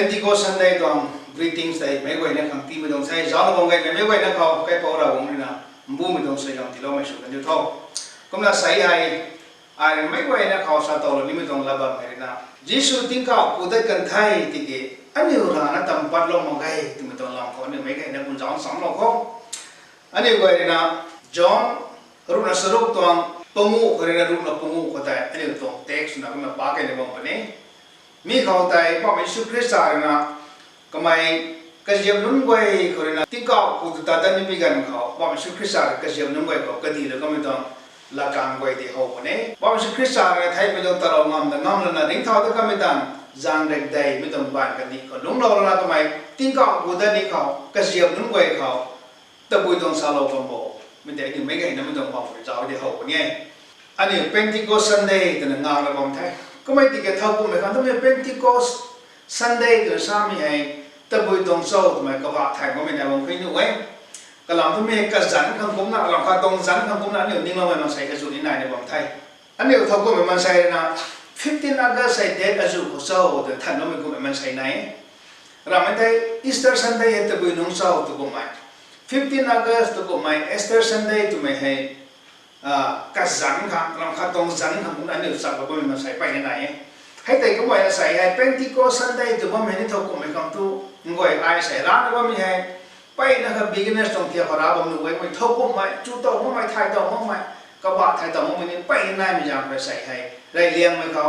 Pentecost Sunday tong greetings day mấy quay nên thằng tim mình đồng say gió nó bông gây mấy quay nó không cái bao đầu cũng như là bố mình đồng say làm thì lo mấy số cần điều thâu cũng là say ai mấy quay nó không sao tàu là mình đồng là bằng này nào Jesus tin cậu cụ thể cần thay thì cái anh nhiều là nó tầm bắt lo một ngày thì mình đồng làm thôi nên mấy cái nó cũng giống sống lo không anh nhiều quay nào John lúc nào sử dụng tong pengu cái này lúc nào pengu có thể anh nhiều tong text nào cũng là ba cái này bằng này mi khâu tay bao nhiêu sự Christ na kamay kasi nun quay ko na tingkaw kung tatan ni bigan ko bao nhiêu sự Christ kasi nun quay ko kadi lo kami tong la kang quay thì hậu ko ne bao nhiêu sự Christ na thay bây giờ taro ngam na ring thao to kami tan giang rek day mi tong ban kadi ko lung lo na kamay tingkaw ko da ni ko kasi nun quay ko tập buổi tong salo kombo mình để thì mấy ngày nó mình tong bao phải giáo thì hậu nhé anh em Pentecost Sunday thì là ngang là bom thay có mấy thì cái thâu của mình còn tôi biết Pentecost Sunday từ sao mình hay tập buổi tuần sau thì mình có bạn thầy của mình là một cái nhũ ấy cái làm tôi biết cái rắn không cũng là làm khoa tông rắn không cũng là nhiều nhưng mà mình xài cái dụng như này để bằng thầy anh điều thâu của mình xài là 15 August xài Tết ở dụng của sau từ thần nó mình của mình xài này rồi mình thấy Easter Sunday tập buổi nông sau từ của mình 15 August từ của mình Easter Sunday tụi mình hay cái rắn khác làm khát tông rắn khác cũng đã được sắp vào mình mà xài bay như này hay tại cũng vậy là xài hay Pentecost Sunday từ bọn mình thâu của mình không tu người ai xài rán của mình hay bay là cái beginners trong thiệp họ bọn mình thâu của mình chú tàu của mình thay tàu của mình các bạn thay tàu của mình bay như này mình làm phải xài hay đây liền vớiเขา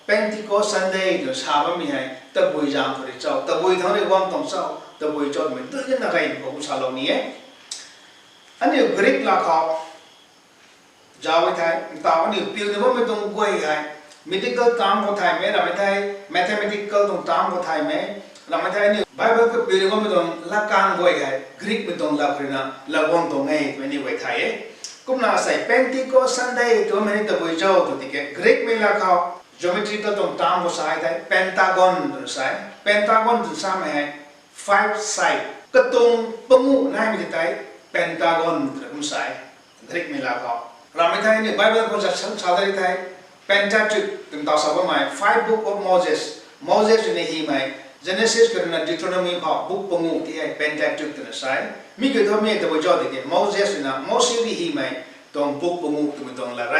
Pentecost Sunday từ sao bọn mình hay tập buổi giảng của cháu tập buổi tháng này quan tổng sau tập buổi cho mình tự nhiên là cái cũng sao lâu nhé anh điều Greek là họ giáo với thầy tạo cái điều tiêu thì mới tung quay hay medical tam của thầy mấy là mấy thầy mathematical tung tam của thầy mấy là mấy thầy điều Bible cái tiêu thì mới tung là can quay hay Greek mới tung là cái là quan tung ngay mấy điều thầy ấy cũng là say Pentecost Sunday tụi mình tập buổi chiều tụi cái Greek mới làเขาgeometrical tung tam của sai thầy pentagon tụi sai pentagon tụi sao mày hay five side cái tung pengu này mình thấy pentagon tụi cũng sai Greek mới làเขาเราไม่ใช่เนี่ย Bible คนจะชาวไทยไทย Pentateuch ถึงต่อสอบมา Five Book of Moses อยู่ในที่ไหน Genesis ก็เป็น Deuteronomy พอ Book ปงูที่ให้ Pentateuch ถึงใช่มีคือตัวมีตัวจอดที่ Moses นะ Moses ที่ที่ไหนตรง Book ปงูที่มันตรงละไร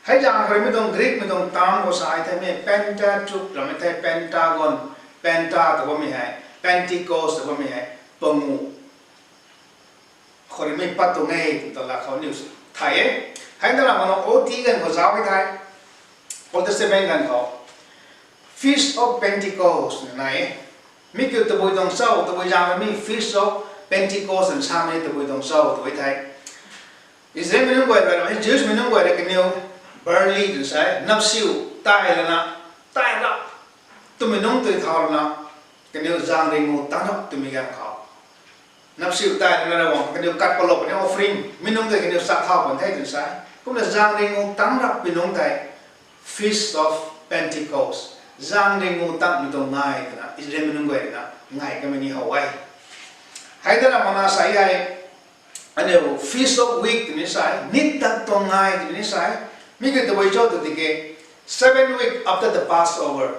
ให้จางใครไม่ตรง Greek ไม่ตรงตามภาษาไทยไม่ Pentateuch เราไม่ใช่ Pentagon Penta ตัวไม่ให้ Pentecost ตัวไม่ให้ปงูคนไม่ปัดตรงนี้ตัวละเขานิวส์thầy ấy, hay là mà nó ố tí gần của giáo với thầy, Old Testament gần họ, Feast of Pentecost này, mấy kiểu từ buổi đồng sau, từ buổi giang mấy Feast of Pentecost làm sao mấy từ buổi đồng sau từ buổi thầy, Israel mình không gọi là hay Jews mình không gọi là cái nhiều barley từ sai, nắp siêu, tai là na, tai đó, tụi mình không tự thảo là cái nhiều giang đây ngủ tăng đó tụi mình gần họ. Nắp siêu tai là là cái điều cắt vào lỗ cái offering mình không thấy cái điều sát thảo còn thấy được sai cũng là giang đây ngủ tăng đó mình không thấy Feast of Pentecost giang đây ngủ tăng mình tông ngày là Israel mình không quên là ngày cái mình đi Hawaii hay đó là mà nó sai hay anh em Feast of Week thì mình sai nít đặt tông ngày thì mình sai mình cái tuổi cho từ cái 7 week after the Passover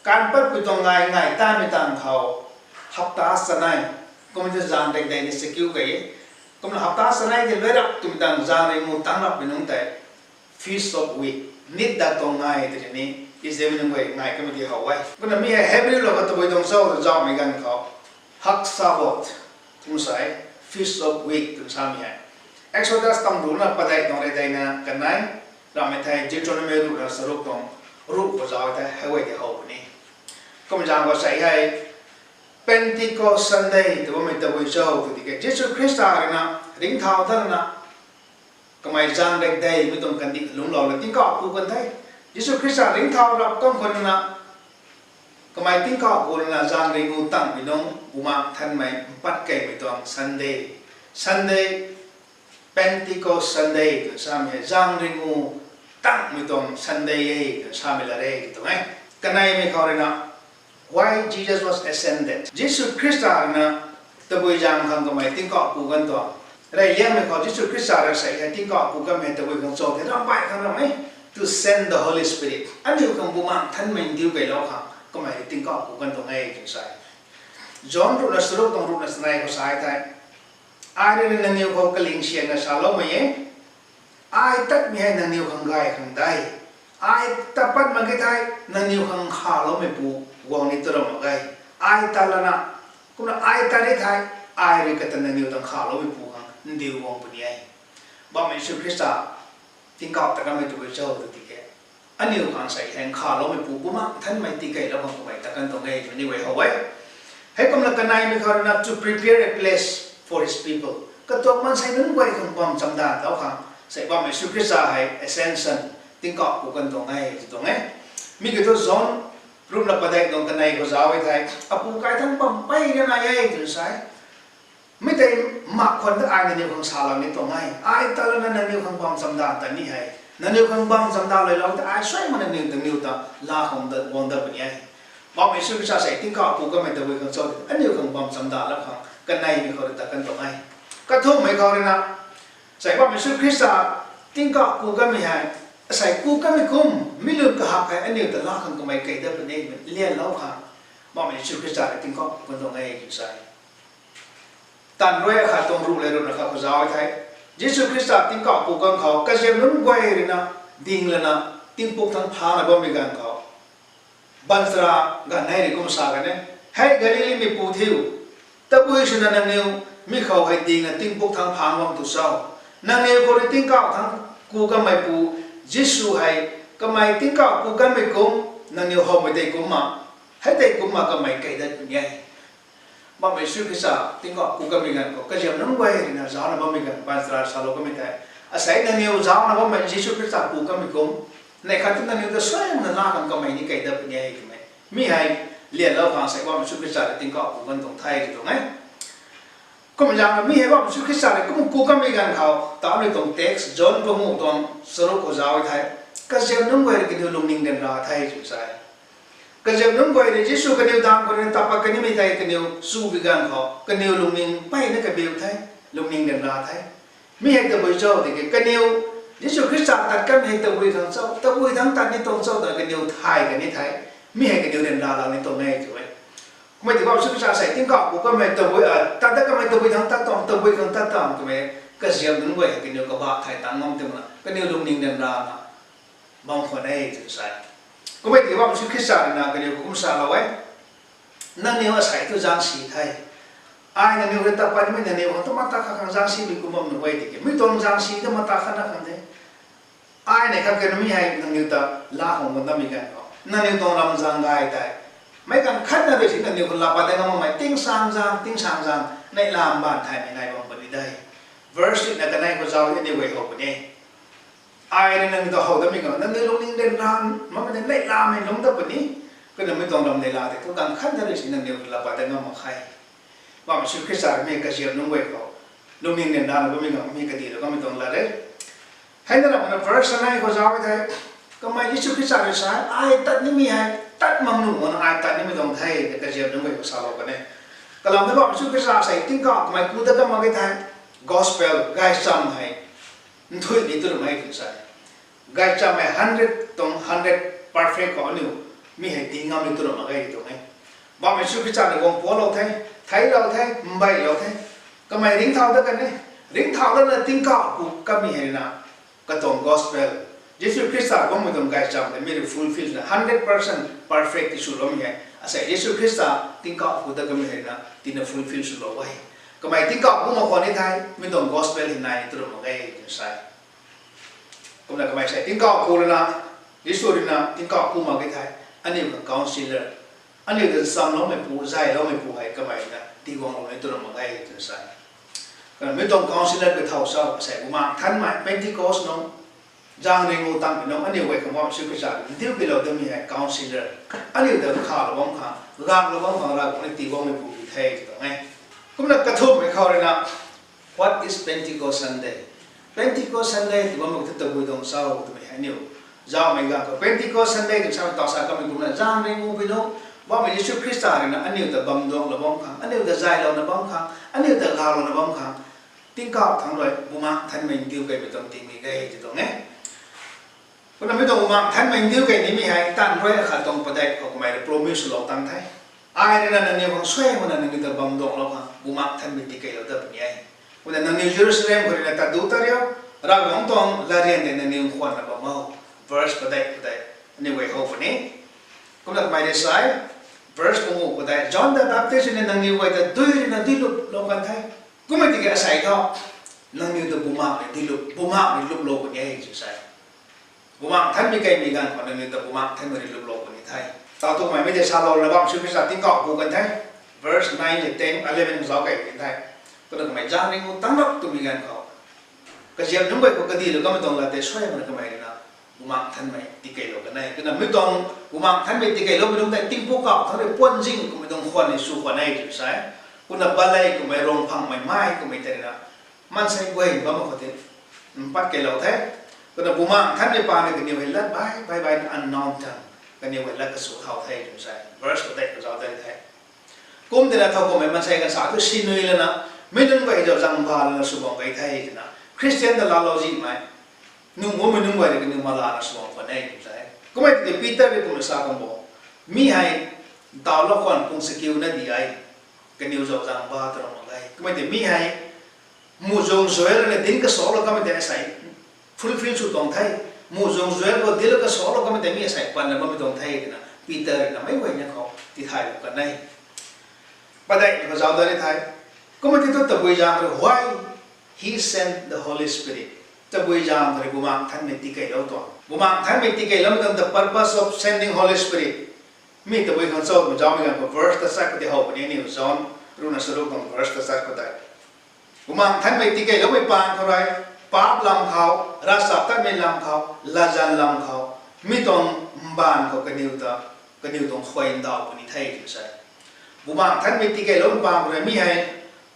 can bắt bị tông ngày ngày ta mình tăng thảo học ta sáng nay cũng như giang đây đây sẽ cứu cái cũng là học ta sáng nay thì lấy đọc tụi mình đang giang đây một tăng đọc mình không thể Feast of Week nít đặt tông ngày thì này Israel mình người ngày cái mình đi học vậy cũng là mình Hebrew là cái tụi đồng sâu là do mình gần họ Hak Sabbath cũng sẽ Feast of Week cũng sao mình Exodus tam rule là bắt đầu nói đây nè cái này là mình thấy Deuteronomy rule là sử dụng tông rule của giáo thì hay vậy thì học này cũng giang có sẽ hay Pentecost Sunday thì bọn mình tập buổi chiều thì cái Jesus Christ là đính thao thân là cái máy giang đây đây mới tổng cần đi lúng lò là tiếng cọ của con thấy Jesus Christ đính thao là conคนlà cái máy tiếng cọ của là giang đây ngu tăng vì nó mà thân mày bắt kể với toàn Sunday Pentecost Sunday thì sao mày giang đây ngu tăng với toàn Sunday thì sao mày là đây thì tụi cái này mới khó đấy nào why Jesus was ascended. Jesus Christ na taboy jang khang kamay tingko ku gan to. Rai liang me ko Jesus Christ ra sai tingko ku kam he taboy khang so the ram bai khang ram ai to send the Holy Spirit. Anh hiểu khang bu mang thân mình tiêu cái lo khang kamay tingko ku gan to ngay thì sai. จอนรูนัสรุปต้องรูนัสนายก็สายไทยไอ้เรื่องนันนิวเขากลิ่งเชียงนะสาวเราไม่เองไอ้ตัดมีให้นันนิวขังไกขังได้ไอ้ตัดปัดมากี่ไทยนันนิวขังขาเราไม่ปูวงนี้ตัวเราไม่ไงไอ้ตาละนะคุณไอ้ตาได้ไทยไอ้เรื่องกันนันนิวตั้งขาเราไม่ปูขังนั่นเดียววงปุ่นยัยบ่ไม่ชื่อคริสต์ทิ้งกับแต่ก็ไม่ตัวเจ้าตัวที่แกอันนิวขังใส่แทงขาเราไม่ปูปุ๊บมั้งท่านไม่ตีไก่แล้วบางคนไปแต่กันตรงไงมันนี่ไว้เอาไว้ให้กำลังกันนายมีเขานะ to prepare a place for his people ก็ตัวมันใส่นั้นไว้ของความจำได้แล้วครับใส่ความไม่สุขิสาให้ ascension ติ้งกับกูกันตรงไงตรงไงมีกี่ตัว zone รูปลักษณ์ประเด็นตรงกันนายก็จะเอาไว้ไทยอาปูไก่ทั้งปั๊มไปกันนายถึงใช่ไม่ได้มากคนที่อ่านในนิวของสาลังนี้ตรงไงอ่านตลอดในนิวของความจำได้แต่นี่ให้ในนิวของความจำได้เลยเราจะอ่านใช่มันในนิวถึงนิวต่อลาของเดินวันเดินเป็นยังบอกไม่สุขิสาใส่ติ้งกับกูก็ไม่ได้ไว้ของโซ่อันนิวของความจำได้แล้วครับกันในมีเขาแต่กันตรงไงก็ทุ่มให้เขาเลยนะใส่ว่าไม่สุขิสาติ้งกับกูก็ไม่ให้ใส่กูก็ไม่คุ้มไม่ลืมกับหักไอ้อันนิวแต่ลาของก็ไม่เกิดได้เป็นเองเลี้ยนแล้วครับบอกไม่สุขิสาติ้งกับกูตรงไงอยู่ใส่ตันด้วยขาตรงรูเลยรู้นะครับเขาจะเอาไทยยิสุคริสต์ติ้งกับกูกันเขาก็จะนุ่งไว้เลยนะดิ่งเลยนะติ้งปุ๊บทั้งพานะบ่มีกันเขาบันสระกันไหนริกุมสากันเนี่ยให้กาลิลีมีปูทิวตะบุยชนะนันนิวมีเขาให้ดิ่งนะติ้งปุ๊บทั้งพาวังตุเศร้านันนิวคนที่ติ้งกับทั้งกูกันไม่ปูยิสุให้ก็ไม่ติ้งกับกูกันไม่กุมนันนิวเขาไม่ได้กุมมาให้ได้กุมมาก็ไม่เกิดได้เป็นไงบ่ไม่สุขิสาติ้งกับกูก็มีกันก็จะนุ่งไว้นะจ้านะบ่มีกันบันสระสาโลก็ไม่ได้อาศัยนันนิวจ้านะบ่ไม่ยิสุคริสต์กูก็ไม่กุมในขั้นที่นันนิวจะสวยมันน่ากันก็ไม่นี่เกิดได้เป็นไงกันไหมมีให้เรียนแล้วฟังใส่ว่าไม่สุขิสาติ้งกับกูกันตรงไทยตรงไหนก็ไม่ยังมีให้ว่าไม่สุขิสาก็มึงกูก็มีกันเขาตามเลยตรงเท็กซ์จนก็มุ่งตรงสรุปก็จะเอาไทยก็จะนุ่งไว้กินดูลุงนิ่งเดินราไทยสุดท้ายก็จะนุ่งไว้ในยิสุกันเดียวดังคนนั้นตับปากกันนี่ไม่ไทยกันเดียวสู้วิกันเขากันเดียวลุงนิ่งไปนั่นก็เบียวไทยลุงนิ่งเดินราไทยมีให้ตัวเจ้าที่กันเดียวยิสุคริสต์ตัดกันให้ตัววิทั้งเจ้าตัววิทั้งตัดนี่ตรงเจ้าแต่กันเดียวไทยกันนี่ไทยมีให้กันเดียวเดินราเราในตรงนี้ถูกไหมไม่ถือว่าสุขิสาใส่ติ้งกับกูก็ไม่ตัววิตัดก็ไม่ตัววิทั้งตัดตรงตัววิทั้งตัดตรงถูกไหมก็เสียงนุ่งไว้กันเดียวก็บ้าไทยตั้งงอมเต็มละกันเดียวลุงนิ่งเดินราบางคนให้ถือใส่ก็ไม่ถือว่าสุขิสาเนี่ยนะกันเดียวกุมสาเราไว้นั่นเนี่ยว่าใส่ตัวจางสีไทยไอ้นั่นเนี่ยตัดไปไม่นั่นเนี่ยว่าต้องมาตัดข้างจางสีมีกุมมันไว้ดิไม่ต้องจางสีต้องมาตัดข้างนั้นกันเลยไอ้เนี่ยข้างกันไม่ให้นั่นเนี่ยตัดลาของมันต้องมีกันนั่นเนี่ยต้องรำจางไงแต่ไม่กันคัดนั่นเลยสินั่นเนี่ยคนลาปัดได้ก็ไม่ติ้งสางจางในลามบ้านไทยในบางคนได้ verse นี่กันในคนเจ้าที่ได้ไว้หกคนนี้ไอ้เนี่ยนั่นตัวเขาต้องมีกันนั่นเนี่ยลงนิ่งเดินรามมันไม่ได้ในลามให้ลงตัวคนนี้ก็นั่นไม่ต้องรำในลาแต่ทุกการคัดนั่นเลยสินั่นเนี่ยคนลาปัดได้ก็ไม่ใครว่ามันชื่อคริสต์มีกระเทียมนุ่งไว้เขาลงนิ่งเดินรามแล้วก็มีกระดิ่งแล้วก็ไม่ต้องละเลยให้นั่นแหละมัน verse ในคนเจ้าไทยก็ไม่ยิสุคริสต์เลยใช่ไอ้ตัดนี่มีให้ตัดมังหนุ่มมันไอ้ตัดนี่ไม่ต้องไทยแต่กระเทียมนุ่งไว้ภาษาเรากันเนี่ยก็ลองดูว่ายิสุคริสต์ใส่ติ้งก็ไม่กูแต่ก็มาไกล gospel ไกด์ซ้ำให้ทุยนี่ตัวไม่ถึงใส่ไกด์ซ้ำให้100ตรง100 perfect ก็อันนี้มีให้ติ้งงามนี่ตัวมาไกลตรงไหนบ่ยิสุคริสต์ในวงพ่อเราไทยเราไทยไม่เราไทยก็ไม่ริ้งเท้าด้วยกันเนี่ยริ้งเท้าแล้วเนี่ยติ้งก็กูก็มีให้นะก็ตรง gospelยิสุคริสต์ก็ไม่ต้องไกด์ซ้ำแต่มีfulfill นะ100% perfect ที่สุดเรามีให้อาศัยยิสุคริสต์ติ้งก็กูแต่ก็มีให้นะที่น่ะ fulfill สุดเราไว้ก็ไม่ติ้งก็กูมาคนนี้ไทยไม่ต้อง gospel ที่ไหนตัวมาไกลใช่ก็ไม่ก็ไม่ใช่ติ้งก็กูเลยนะยิสุเลยนะติ้งก็กูมาไกลอันนี้เป็น counselor อันนี้เป็นซ้ำเราไม่พูดใจเราไม่พูดให้ก็ไม่นะที่วงเราในตัวมาไกลใช่ก็ไม่ต้อง counselor ก็เท่าเช้าใส่กูมาท่านใหม่เป็นที่ course น้องจางเริงอุตังน้องอันนี้ไว้คำว่าสุขิสาเดี๋ยวไปเราจะมีให้ counselor อันนี้เดี๋ยวข่าวระวังข่าวร่างระวังข่าวเราคนที่ว่าไม่พูดไทยถูกไหมก็มันกระทบไปเขาเลยนะ What is Pentecost Sunday Pentecost Sunday ที่ว่ามันจะตัวตรงเสาร์ตัวไม่ให้เนี่ยจางไม่กันก็ Pentecost Sunday ที่ชาวต่อสายก็ไม่รู้นะจางเริงอุไปน้องว่ามันยิสุคริสต์อะไรนะอันนี้แต่บังดวงระวังข่าวอันนี้แต่ใจเราระวังข่าวอันนี้แต่ข่าวเราระวังข่าวติ้งก้าวทั้งเลยบุมาท่านไม่ดิ้วกันไปตรงติ้งนี่ได้จะตรงไหนคนนั้นไม่ต้องมาท่านไม่ดิ้วกันนี่มีให้ตั้งไว้ขาดตรงประเดี๋ยวก็ไม่ได้โปรโมชั่นหลอกตั้งไทย ai nên là nhiều con xoay mà là nhiều tờ bầm động lắm ha bù mặc thân bị tiki lo tập nhảy bây giờ nhiều Jerusalem có là ta đủ ta riêu ra vòng tông là riêng để nhiều khoan là bầm mau verse cái đây nhiều vậy hậu phần này cũng là bài đề sai verse của ngũ cái đây John the Baptist nên nhiều vậy ta đuôi là đi lục lo quan thay cũng mới tiki sai thôi nhiều tờ bù mặc đi lục lo của nhảy chứ sai bù mặc thân bị cái mình gan còn nhiều tờ bù mặc thân bị lục lo của nhảy thay tao tụi mày bây giờ sao lâu là bọn sư phải tin cọ của cần thấy verse 9 đến 10 11 giáo cái kiến thay tôi được mày ra nên muốn tăng lắm tụi mình gan khó cái gì chúng mày có cái gì được có mấy tuần là để xoay mà cái mày là mạng thân mày tì kể lo cái này cái là mấy tuần mạng thân mày tì kể lo mấy tuần tại tim phố cọ thằng này quân dinh của mấy tuần khoan này su khoan này thì sai cũng là ballet của mày rong phẳng mày mai của mày thế nào man say quên có một cái thế bắt kể lo thế cái là mạng thân mày pa này cái nhiều hình lát bye unknown tongue cái nhiều người là cái số thảo thay chúng sai verse của đây của giáo đây thay cũng thì là thâu của mình sai cái sao cứ xin nuôi lên nào mấy đứa vậy rồi rằng vào là số bọn cái thay thì nào Christian là lo gì mà nhưng mỗi mình vậy thì cái nhưng mà là số bọn phần này chúng sai cũng vậy thì Peter thì cũng là sao không bỏ mi hay tao lo còn cũng skill nó đi ai cái nhiều rồi rằng vào từ mọi người cũng vậy thì mi hay mua dùng rồi là đến cái số là cái mình để sai fulfill sự tổng thay mua dùng rồi có điều cái số là có mấy cái sai quan là mấy đồng thay thì là Peter là mấy người nhà họ thì thay được cái này và đây có giáo đây thay có mấy cái tập bây giờ rồi why he sent the Holy Spirit tập bây giờ rồi bùa mang thân mình tì kể lâu toàn bùa mang thân mình tì kể lâu the purpose of sending Holy Spirit mình tập bây giờ sau mình giáo mình có verse ta sai cái hậu này nhiều John rồi nó sẽ được bằng verse ta sai cái đây bùa mang thân mình tì kể lâu mấy bạn thôi rồi Pap lam khao, rasa ta men lam khao, lajan lam khao, mi tong ban ko cái điều tong khoai đào của ni thay thì sai. Bù mang thân mi tì cái lối bang rồi mi hay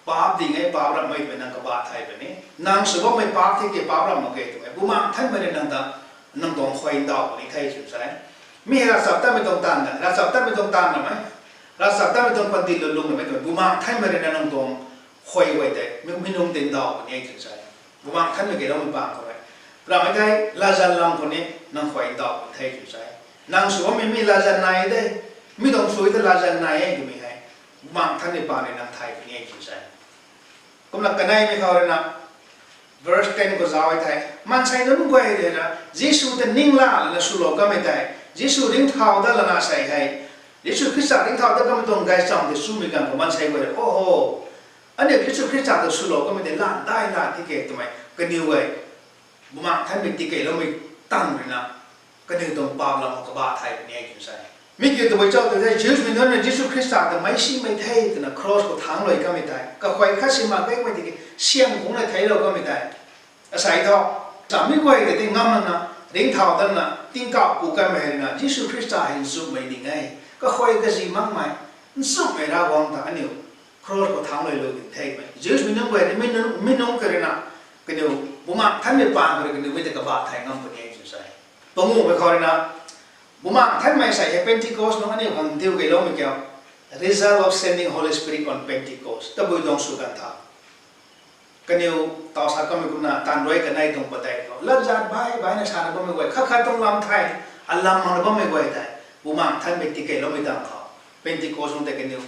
pap đi ngay pap làm mấy bên năng cái bát thay bên này, năng sử dụng mấy pap thì cái pap làm một cái thôi. Bù mang thân bên năng ta năng tong khoai đào của ni thay thì sai. Mi hay rasa ta mi tong tan đó, rasa ta mi tong tan là mấy, rasa ta mi tong pan ti lung là mấy thôi. Bù mang thân bên năng tong khoai vậy đấy, mi nung tiền đào của ni thì sai. Bùa mang thân mình cái đó mình bằng thôi, làm cái này là dân làm thôi nè, năng khoái đạo thay chủ sai, năng số mình là dân này đây, mình đồng suy là dân này thì mình hay, mang thân mình bằng này năng thay cái này chủ sai, cũng là cái này mình nói là verse 10 của giáo ấy thay, man sai nó đúng quay đấy là, Giêsu tên ninh là số lô cái mình thay, Giêsu đính thao đó là na sai hay, Giêsu Christ đính thao đó cái mình đồng gai xong thì số mình cần của man sai quay, oh anh em Giêsu Christ được số lô cái mình để làm đại là thì cái tụi mày cái điều vậy bùa mang thân mình tì kể lâu mình tăng rồi nè cái điều đồng bào làm một cái bà thầy của nghe chuyện sai mình kêu tụi bây giờ tụi đây Jews mình nói là Giêsu Christ từ mấy xin mấy thay từ là cross của tháng rồi cái mình thấy cái khoai khát xin mà cái mình thì xem cũng là thấy đâu cái mình thấy sai thôi chẳng biết quay để tiếng ngâm là đến thảo tân là tiếng cạo của cái mình là Giêsu Christ hình giúp mình đi ngay cái khoai cái gì mắc mày giúp mày ra vòng ta nhiều cross của tháng rồi rồi thấy mình Jews mình nói vậy thì mình nói cái này cái điều bố mạng thân mình bằng cái điều bây giờ các bạn thành ngâm của nghe chuyện sai tôi ngủ với coi là bố mạng thân mày sai hay Pentecost nó anh em tiêu cái lâu mình kêu result of sending Holy Spirit on Pentecost ta bồi đồng sựกันthà cái điều tao sao có mình cũng là tàn đuôi cái này trong bát đại lật ra bái nó sao nó có mình quay khắc khắc trong làm thay anh làm mà nó có mình quay thay bố mạng thân mình thì cái lâu mình đang thọ Pentecost nó cái điều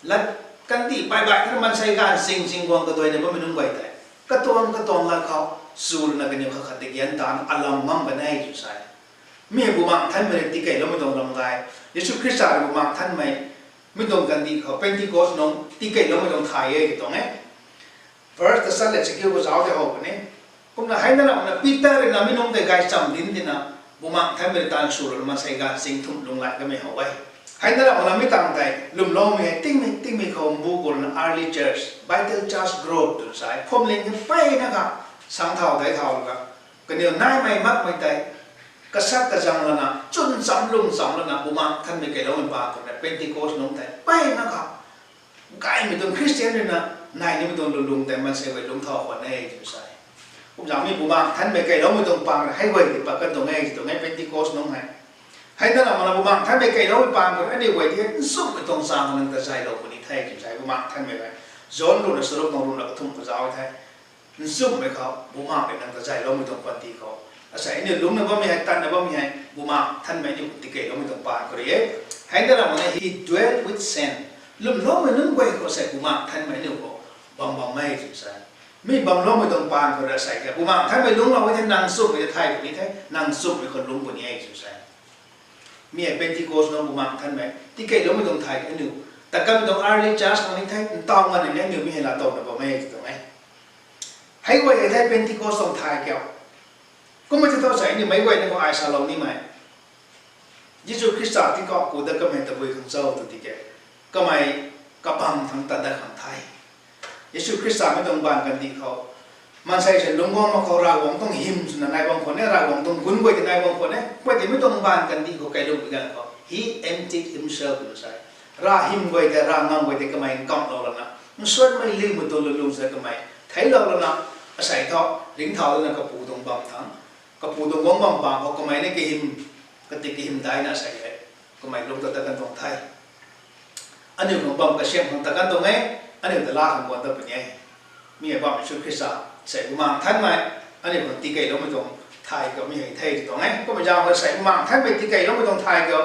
lật căn tỉ bái cái nó man say gan sinh quang cái đuôi này có mình không quay thay cái tuồng làเขาสูรนักเรียนเขาขัดเกียนตานอัลลัมมังเป็นให้จุดใส่มีบุมังท่านไม่ได้ตีเกยแล้วไม่ต้องลำไส้ยิสุคริสต์บุมังท่านไม่ต้องกันดีเขาเป็นที่โกสน้องตีเกยแล้วไม่ต้องถ่ายเองตรงนี้ first แต่สั่นเลยสกิลก็จะเอาเดี๋ยวเอาไปนี่ผมน่ะให้นั่นแหละนะปีเตอร์น่ะไม่น้องแต่ไกจำดินดินะบุมังท่านไม่ได้ตานสูรมาใส่การสิ่งทุ่มลงไหลก็ไม่เอาไว้ให้นั่นแหละมันไม่ต่างใจลุ่มล้อมให้ติ้งมีเขาบูกุล early church Vital Church growth ตัวสายผมเลี้ยงไปนะครับสังเท่าได้เท่ากันก็เดี๋ยวนายไม่มักไม่ใจกษัตริย์กระจังแล้วนะจนสำลุงสำแล้วนะบุมาท่านไม่เกี่ยวมันบาปกันเป็นที่โกสน้องแต่ไปนะครับกายไม่ต้องคริสเตียนเลยนะนายนี่ไม่ต้องลุงแต่มันเสียไปลุงท่อคนนี้ตัวสายผมอยากมีบุมาท่านไม่เกี่ยวไม่ต้องปังให้ไว้ติดปากกันตรงนี้เป็นที่โกสน้องให้นั่นแหละมันบุมังท่านไม่เกี่ยวไม่ปานกันอันนี้ไว้ที่สุดไม่ต้องสร้างมันแต่ใจเราคนนี้ไทยใจบุมังท่านไม่ไปย้อนรุ่นสรุปของรุ่นเราทุ่มกระจายไทยสุดไม่เขาบุมังเป็นนั่งแต่ใจเราไม่ต้องปฏิเขาอาศัยเนี่ยลุงเนี่ยว่ามีให้ตันเนี่ยว่ามีให้บุมังท่านไม่อยู่ติเกี่ยวไม่ต้องปานก็เลย ให้ได้เราเนี่ย he dwelt with sin ลุ่มล้อมไม่ลุ่มไว้ก็ใส่บุมาท่านไม่เนี่ยก็บางไม่สุดใส่ไม่บางล้อมไม่ต้องปานก็ได้ใส่แค่บุมาท่านไม่ลุ่มเราไว้ที่นางซุปไม่ได้ไทยแบบนี้แท้นางซุปเป็นคนลุ่มคนนี้สุดใส่มีเป็นที่โกสน้องบุมาท่านไหมที่เกิดล้มไม่ต้องไทยกันอยู่แต่ก็ไม่ต้องอารีจัสตรงนี้แท้ต้องมันอย่างนี้อยู่ไม่เห็นเราตกนะบอกไม่ถูกไหมให้ไว้ไท้เป็นที่โกสต้องไทยเกี่ยวก็ไม่จะต้องใส่นี่ไม่ไว้ในของไอซาลนี่ไหมยิสุคริสต์ที่ก็กูได้ก็ไม่ตะบุยของเจ้าตัวที่แกก็ไม่กระบังทั้งตัดได้ของไทยยิสุคริสต์ไม่ต้องบานกันดีเขามันใส่เช่นลุงวงมาเขาราวงต้องหิมสุนันนายบางคนเนี่ยราวงต้องกุนไว้ที่นายบางคนเนี่ยไว้ที่ไม่ต้องบานกันดีเขาแกลุงกันเขา he emptied himself ใส่ราหิมไว้แต่รางงไว้แต่ก็ไม่กำเราแล้วนะมันส่วนไม่ลืมมันตัวลุงใส่ก็ไม่ไทยเราแล้วนะใส่ท่อลิ้นเท้าแล้วนะกระปูตรงบางทั้งกระปูตรงวงบางบางเขาก็ไม่ได้กินก็ติดกินได้นะใส่เลยก็ไม่ลงตัวตะกันตรงไทยอันนี้ของบางกระเชียงของตะกันตรงไหนอันนี้ตะลาของบางตะเป็นไงมีอะไรบ้างชุดคริสต์ใส่บุมังท่านไหมอันนี้ของตีไก่เราไม่ตรงไทยก็มีให้ไทยตรงไหนก็ไม่ยาวก็ใส่บุมังท่านไปตีไก่เราไม่ตรงไทยก็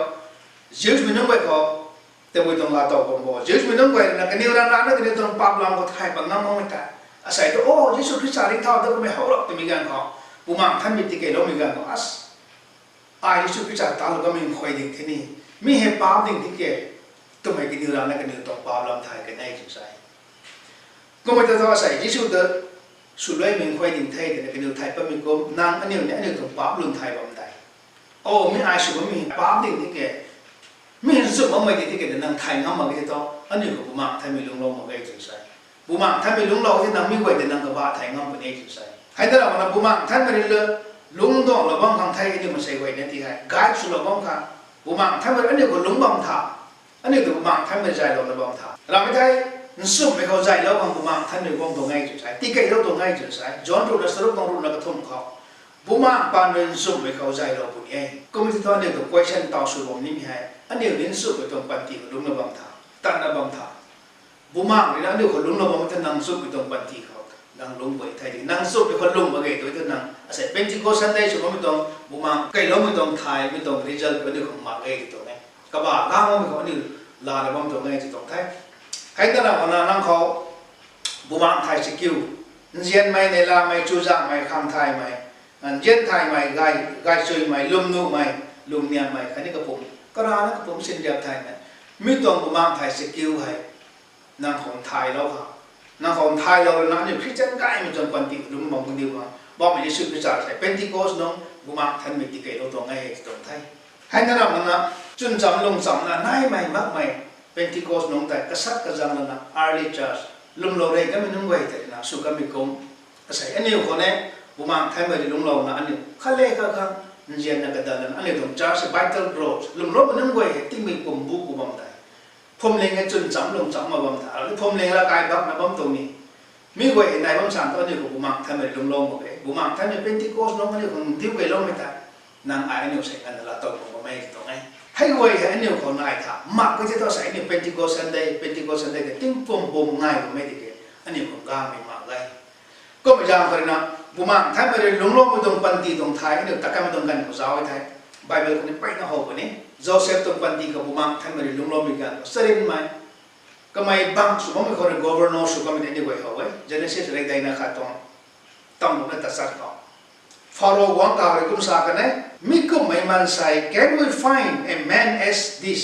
ยืดมันต้องไปก็แต่ไม่ตรงลาต่อผมบอกยืดมันต้องไปนะกันนี้ร้านนั้นกันนี้ตรงปั๊บลำก็ไทยบางน้ำมันไม่ได้ใส่ตัวโอ้ยิสุคริสต์ลิ้นเท้าแต่ก็ไม่เขาหรอกแต่มีการเขาบุมังท่านไปตีไก่เรามีการเขายิสุคริสต์ตาเราก็มีคอยดิ่งที่นี่มีเหตุปั๊บดิ่งที่แกตัวไม่กินร้านนั้นกันนี้ตรงปั๊บลำไทยกันได้สุดใส่ก็ไม่ต้องใส่ยิสุเดอสุดเลยมีคอยดิ่งไทยแต่กันนี้ไทยปั๊บมีก็นางอันนี้เนี่ยอันนี้ตรงปั๊บลำไทยปั๊บได้โอ้มีสุก็มีปั๊บดิ่งที่แกมีสุมันไม่ดิ่งที่แกแต่นางไทยน้ำมันก็ต้องอันนี้ก็บุมังไทยมีลุงลงมาได้สุดใส่บุมังไทยมีลุงลงที่นางมีไว้แต่นางกบ้าไทยน้ำมันได้สุดใส่ให้แต่เรามันบุมังท่านไม่ได้เลยลุงต้องระวังทางไทยอันนี้มันใส่ไว้ในที่ไหนกายสุดระวังค่ะบุมังท่านไม่อันนี้ก็ลุงบังท่าอันนี้ก็บุมังท่านไม่ใจเราระวังท่าเราไม่ได้สุ่มไม่เข้าใจแล้วบางบุมังท่านไม่วงตรงไงจุดใส่ที่ไกลเราตรงไงจุดใส่จอนรู้แล้วสรุปต้องรู้แล้วก็ทุ่มเขาบุมังปานเดินสุ่มไม่เข้าใจเราปุ่นเองก็ไม่ต้องเดี๋ยวตัว question ต่อสู่ผมนี่มีให้อันนี้เรียนสุ่มไปตรงปันทีก็ลุงระวังท่าตั้งระวังท่าบุมังนี่นะเดี๋ยวคนลุงระวังมันจะนั่งสุ่มไปตรงปันทีเขานั่งลงไปไทยดีนั่งสุ่มไปคนลุงมาเกยตัวที่นั่งอาศัยเป็นที่โกสันได้สุ่มไม่ต้องบุมังไกลเราไม่ต้องไทยไม่ต้อง result ก็เดี๋ยวของมาเกยตัวนี้ก็บ่าก้าวมันก็อันนี้ลาระวังตรงไงจะตรงไทยให้แต่ละคนนั่งเขาบุมังไทยสกิลเย็นไหมในลาไม่จูจังไหมคำไทยไหมเย็นไทยไหมไกช่วยไหมลุ่มนุ่มไหมลุ่มเนี่ยไหมอันนี้ก็ผมก็ร้านก็ผมเส้นเดียวไทยนะไม่ต้องบุมังไทยสกิลให้นั่งของไทยแล้วครับนั่งของไทยเรานั่งอยู่พิจารณาไม่จนปันติลุ่มมองคนเดียวกันบอกไม่ได้สุดพิจารณาเป็นที่โกสน้องบุมังท่านไม่ติเกเราตรงไงตรงไทยให้แต่ละคนจุนจำลงจำนะนายไม่มากไม่เป็นที่โกสน้องแต่กษัตริย์กษัตริย์นะอาร์ลิจัสลุมโลเรก็ไม่นุ่งไว้แต่นะสุขมิคมใส่อันนี้คนเนี่ยบุมังไทยไม่ได้ลุมโลนะอันนี้ข้าเล่ก็ข้างเจียนนักดันอันนี้ต้องจ้าสิไบเตอร์โรสลุมโลมันนุ่งไว้ที่มีปุ่มบุกบังได้ผมเลี้ยงจุนจำลงจำมาบังได้แล้วผมเลี้ยงละกายบักมาบังตรงนี้มีไว้ในบังสันตัวนี้ของบุมังไทยไม่ได้ลุมโลหมดเลยบุมังไทยไม่เป็นที่โกสน้องอันนี้ของที่ไว้ลงไม่ได้นางไอ้เนี่ยใส่กันละตัวของผมไม่ตรงไหนให้ไว้อันนี้ของนายท่ามักก็จะต้องใส่เนี่ยเป็นที่โกสันได้เป็นที่โกสันได้แต่ติ้งปุ่มง่ายกว่าไม่ได้อันนี้ของกลางไม่มากเลยก็ไม่ยากเลยนะบุมังท่านไม่ได้ลงโลกไม่ตรงปันตีตรงไทยเนี่ยตะการไม่ตรงกันกับสาวไทยไบเบิลคนนี้ไปนะฮะคนนี้โจเซฟตรงปันตีกับบุมังท่านไม่ได้ลงโลกมีกันสรินไหมก็ไม่บังสุภาพไม่คนใน governor สุภาพไม่ได้นี่ไว้เขาไว้ Genesis เรื่องใดนะครับต้องมันตัดสัตว์เขาฟาโรห์หวังกล่าวเลยคุณสากันเนี่ยมิก็ไม่มันใส่ can we find a man as this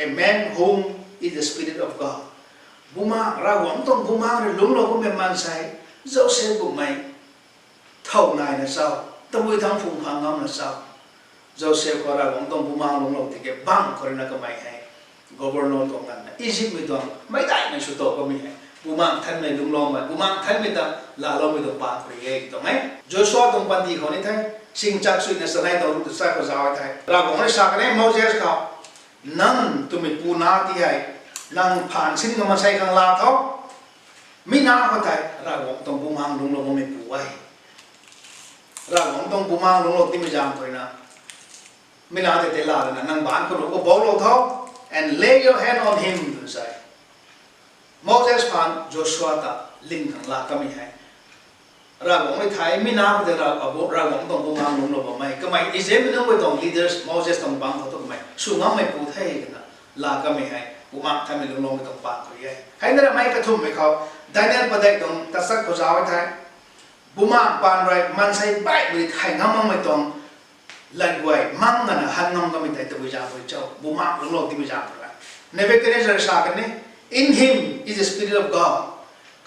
a man whom is the spirit of Godบุมังเราหวังต้องบุมังเลยลุงเราก็ไม่มันใส่โจเซฟบุไม่เท่านายนะเจ้าต้องไปทำฟุ่มพังงามนะเจ้าโจเซฟก็เราหวังต้องบุมังลุงเราที่แกบังคนนั้นก็ไม่ให้ governor ตรงนั้นนะอียิปต์ไม่ต้องไม่ได้ไม่สุดโต่งก็มีให้บุมังท่านไม่ลุงเราไม่บุมังท่านไม่ต้องลาเราไม่ต้องปานไปเองตรงไหมโจชัวตรงปันทีเขาเนี่ยไทยสิ่งจักรสุดในสมัยตอนรุ่นสายภาษาไทยเราบอกให้สักเนี่ยโมเสสเขานั่งตัวมีปูนาที่ให้นั่งผ่านสิ่งที่มันใช้ข้างลาเขาไม่น่าเข้าใจเราบอกต้องบุมังลุงเราไม่ปูไว้เราบอกต้องบุมังลุงเราที่ไม่จำตัวนะไม่น่าจะเตล่าเลยนะนั่งบ้านคนเราก็บอกเราเขา and lay your hand on him ดูใส่โมเสสผ่านโจชัวตาลิงข้างลาก็ไม่ให้เราบอกไม่ไทยไม่น่าจะเราบอกต้องบุมังลุงเราบอกไม่ก็ไม่อิสราเอลไม่ต้องไปต้อง leaders โมเสสต้องบังเขาต้องไม่สู้งั้นไม่ปูไทยกันนะ ลาก็ไม่ให้บุมาทำให้ลงไม่ต้องปากเขาใหญ่ให้นั่นไม่กระทุ่มให้เขาได้นั่นประเดี๋ยวตรงตัดสักเขาจะเอาไว้ท้ายบุมาปานไรมันใส่ใบมือไทยน้ำมันไม่ต้องลันไว้มั่งนั่นหันน้ำก็ไม่ได้ตัววิจารณ์เจ้าบุมาลงที่วิจารณ์อะไรในเวกเนสร์ชากันนี่ in him is the spirit of God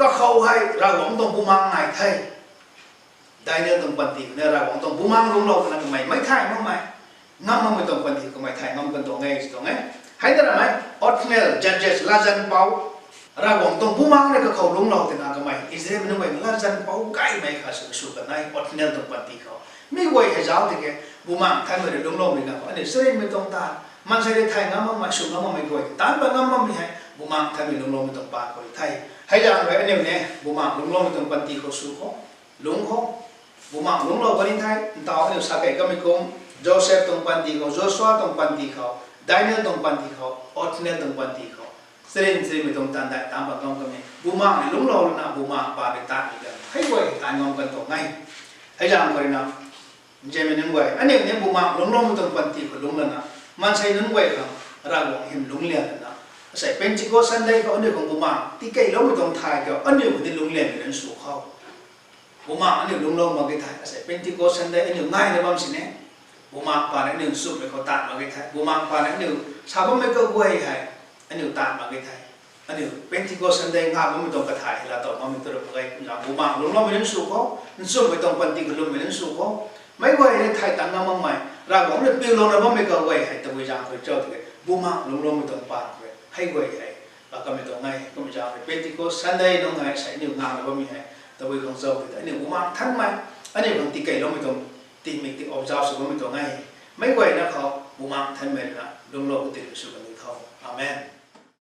ก็เขาให้เราหวังตรงบุมาไงไทยได้เนื้อตรงปันติเนี่ยเราหวังตรงบุมาลงเรากันไม่ไทยมั่งไหมน้ำมันไม่ต้องปันติก็ไม่ไทยน้ำกันตรงไงตรงไงให้ได้ไหม ordinary judges ลาจันเปาเราหวังตรงบุมาเนี่ยก็เขาลงเราแต่นาก็ไม่อิสราเอลมันไม่ลาจันเปาใกล้ไม่ขาดสุกันใน ordinary ตรงปันติเขาไม่ไหวให้เจ้าที่แกบุมาไทยไม่ได้ลงเราไม่กันอันนี้เสียไม่ต้องตามันใช่ได้ไทยน้ำมันมาสุน้ำมันไม่ไหวตามไปน้ำมันไม่ให้บุมาไทยไม่ลงเราไม่ต้องปากไทยให้ยังไงอันนี้เนี่ยบุมาลงเราไม่ต้องปันติเขาสุเขาลงเขาบุมาลงเราวันนี้ไทยต่อเนี่ยสักแก่ก็ไม่คงโจเซฟตรงปันติเขาโจชัวตรงปันติเขาไดเนลตรงปันติเขาออตเนลตรงปันติเขาเซเรนไม่ตรงตันได้ตามแบบน้องก็ไม่บุมาเนี่ยลงเราหน้าบุมาปาไปตาอีกแล้วให้ไว้การงอมกันตรงไงให้ยังไงนะเจมินึงไว้อันนี้เนี่ยบุมาลงเราไม่ต้องปันติเขาลงแล้วนะมันใช่นึงไว้ครับเราหวังเห็นลงเลี้ยงนะใส่เป็นจิโก้สันได้ก็อันนี้ของบุมาที่ใกล้เราไม่ต้องถ่ายก็อันนี้มันได้ลงเลี้ยงเป็นสู่เขาบุมาอันนี้ลงเรามากี่ถ่ายใส่เป็นจิโก้สันได้อันนี้ง่ายเลยบางสิ่งเนี่ยบุมาปานอันนี้สุดเลยเขาตัดมากี่ถ่ายบุมาปานอันนี้ชาวบ้านไม่ก็กล้วยให้อันนี้ตัดมากี่ถ่ายอันนี้เป็นจิโก้สันได้ง่ายไม่ต้องกระถ่ายเราต่อมาไม่ต้องอะไรอย่างบุมาลงเราไม่ต้องสู่เขาสู่ไม่ต้องปันติก็ลงไม่ต้องสู่เขาไม่ไหวเลยถ่ายตั้งน้ำมันใหม่เราบอกเลยปิ้วลงเราไม่ก็ไหวให้ตัวอย่างเขาเจ้าตัวบุมาลงเราไม่ต้องปานเลยให้ไหวให้เราก็ไม่ต้องไงก็ไม่จะเป็นจิโก้สันได้น้องไงใส่นิ้วงานเราไม่มีให้ตัวของเจ้าตัวอันนี้บุมาทั้งไหมอันนี้บางทีไก่เราไม่ต้องตีมิติอบเจ้าสุขไม่ต้องไงไม่ไหวนะเขาบุมาทั้งเมนนะลงโลกติดสุขกันเขาอาเมน